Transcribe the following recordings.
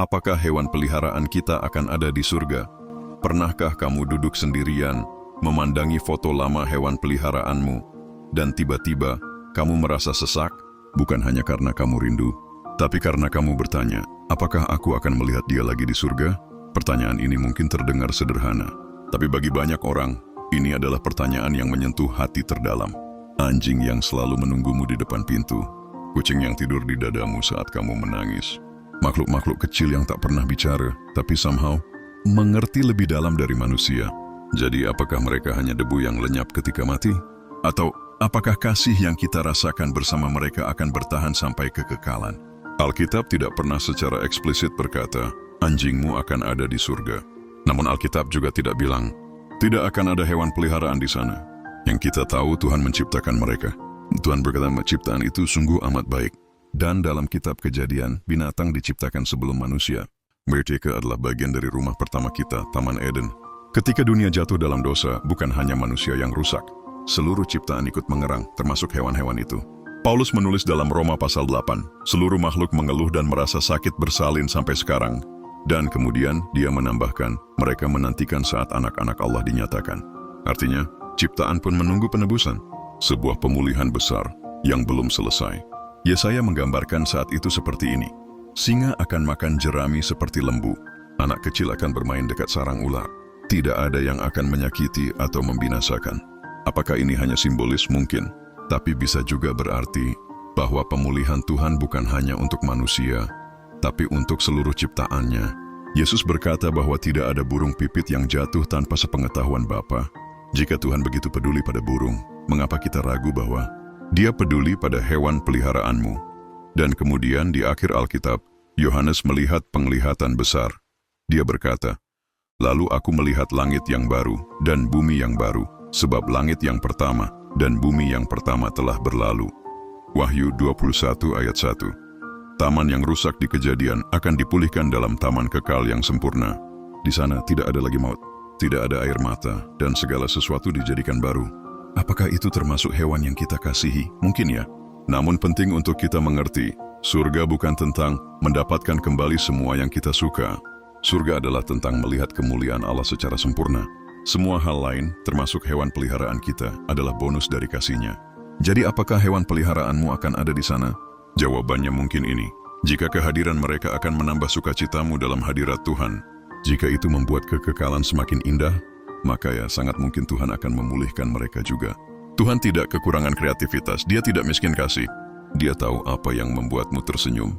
apakah hewan peliharaan kita akan ada di surga? Pernahkah kamu duduk sendirian, memandangi foto lama hewan peliharaanmu, dan tiba-tiba kamu merasa sesak? Bukan hanya karena kamu rindu, tapi karena kamu bertanya, apakah aku akan melihat dia lagi di surga? Pertanyaan ini mungkin terdengar sederhana, tapi bagi banyak orang, ini adalah pertanyaan yang menyentuh hati terdalam. Anjing yang selalu menunggumu di depan pintu, kucing yang tidur di dadamu saat kamu menangis, makhluk-makhluk kecil yang tak pernah bicara, tapi somehow mengerti lebih dalam dari manusia. Jadi apakah mereka hanya debu yang lenyap ketika mati? Atau apakah kasih yang kita rasakan bersama mereka akan bertahan sampai kekekalan? Alkitab tidak pernah secara eksplisit berkata, anjingmu akan ada di surga. Namun Alkitab juga tidak bilang, tidak akan ada hewan peliharaan di sana. Yang kita tahu Tuhan menciptakan mereka. Tuhan berkata ciptaan itu sungguh amat baik. Dan dalam kitab Kejadian, binatang diciptakan sebelum manusia. Mereka adalah bagian dari rumah pertama kita, Taman Eden. Ketika dunia jatuh dalam dosa, bukan hanya manusia yang rusak. Seluruh ciptaan ikut mengerang, termasuk hewan-hewan itu. Paulus menulis dalam Roma pasal 8, seluruh makhluk mengeluh dan merasa sakit bersalin sampai sekarang. Dan kemudian dia menambahkan, mereka menantikan saat anak-anak Allah dinyatakan. Artinya, ciptaan pun menunggu penebusan, sebuah pemulihan besar yang belum selesai. Yesaya menggambarkan saat itu seperti ini. Singa akan makan jerami seperti lembu. Anak kecil akan bermain dekat sarang ular. Tidak ada yang akan menyakiti atau membinasakan. Apakah ini hanya simbolis? Mungkin. Tapi bisa juga berarti bahwa pemulihan Tuhan bukan hanya untuk manusia, tapi untuk seluruh ciptaannya. Yesus berkata bahwa tidak ada burung pipit yang jatuh tanpa sepengetahuan Bapa. Jika Tuhan begitu peduli pada burung, mengapa kita ragu bahwa Dia peduli pada hewan peliharaanmu? Dan kemudian di akhir Alkitab, Yohanes melihat penglihatan besar. Dia berkata, lalu aku melihat langit yang baru dan bumi yang baru, sebab langit yang pertama dan bumi yang pertama telah berlalu. Wahyu 21 ayat 1. Taman yang rusak di Kejadian akan dipulihkan dalam taman kekal yang sempurna. Di sana tidak ada lagi maut, tidak ada air mata, dan segala sesuatu dijadikan baru. Apakah itu termasuk hewan yang kita kasihi? Mungkin ya. Namun penting untuk kita mengerti, surga bukan tentang mendapatkan kembali semua yang kita suka. Surga adalah tentang melihat kemuliaan Allah secara sempurna. Semua hal lain, termasuk hewan peliharaan kita, adalah bonus dari kasih-Nya. Jadi apakah hewan peliharaanmu akan ada di sana? Jawabannya mungkin ini. Jika kehadiran mereka akan menambah sukacitamu dalam hadirat Tuhan, jika itu membuat kekekalan semakin indah, maka ya sangat mungkin Tuhan akan memulihkan mereka juga. Tuhan tidak kekurangan kreativitas, Dia tidak miskin kasih. Dia tahu apa yang membuatmu tersenyum,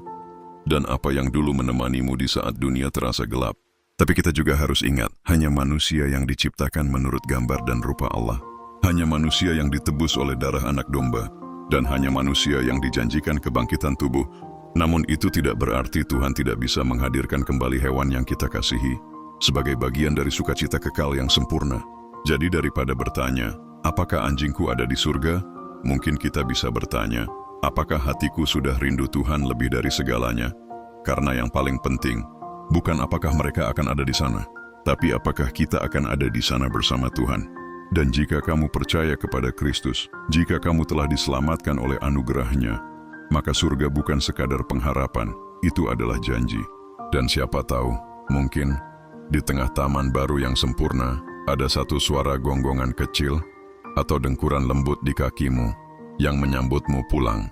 dan apa yang dulu menemanimu di saat dunia terasa gelap. Tapi kita juga harus ingat, hanya manusia yang diciptakan menurut gambar dan rupa Allah. Hanya manusia yang ditebus oleh darah anak domba, dan hanya manusia yang dijanjikan kebangkitan tubuh. Namun itu tidak berarti Tuhan tidak bisa menghadirkan kembali hewan yang kita kasihi, sebagai bagian dari sukacita kekal yang sempurna. Jadi daripada bertanya, apakah anjingku ada di surga? Mungkin kita bisa bertanya, apakah hatiku sudah rindu Tuhan lebih dari segalanya? Karena yang paling penting, bukan apakah mereka akan ada di sana, tapi apakah kita akan ada di sana bersama Tuhan. Dan jika kamu percaya kepada Kristus, jika kamu telah diselamatkan oleh anugerah-Nya, maka surga bukan sekadar pengharapan, itu adalah janji. Dan siapa tahu, mungkin di tengah taman baru yang sempurna, ada satu suara gonggongan kecil atau dengkuran lembut di kakimu yang menyambutmu pulang.